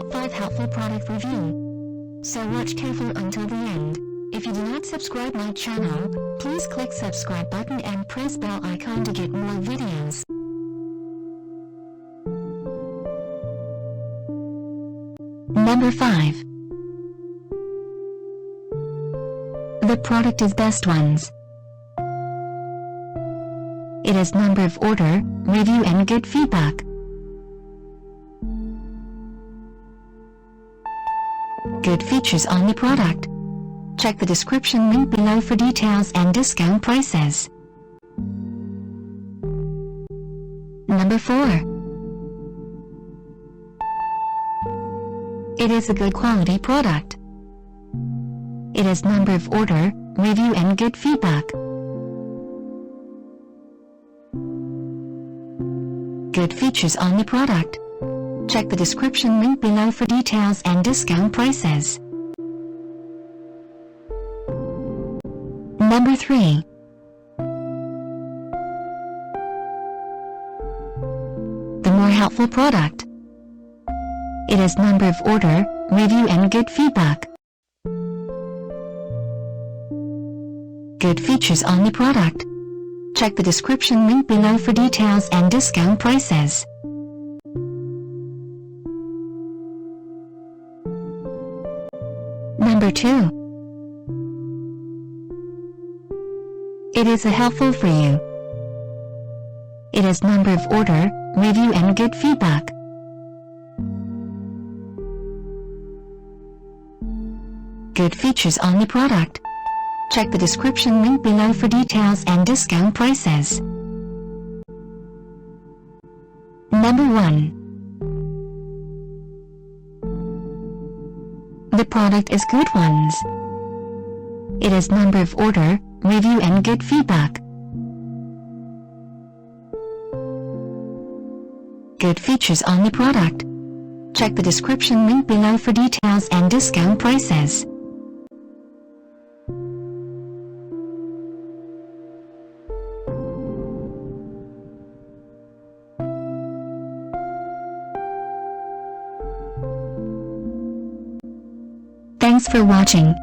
top 5 helpful product review. So watch careful until the end. If you do not subscribe my channel, please click subscribe button and press bell icon to get more videos. Number 5. The product is Best Ones. It has number of order, review and good feedback. Good features on the product. Check the description link below for details and discount prices. Number 4. It is a good quality product. It has number of order, review and good feedback. Good features on the product. Check the description link below for details and discount prices. Number 3. The more helpful product. It has number of order, review and good feedback. Good features on the product. Check the description link below for details and discount prices. Number 2. It is a helpful for you. It has number of order, review and good feedback. Good features on the product. Check the description link below for details and discount prices. Number 1. The product is Good Ones. It has number of order, review and good feedback. Good features on the product. Check the description link below for details and discount prices. Thanks for watching.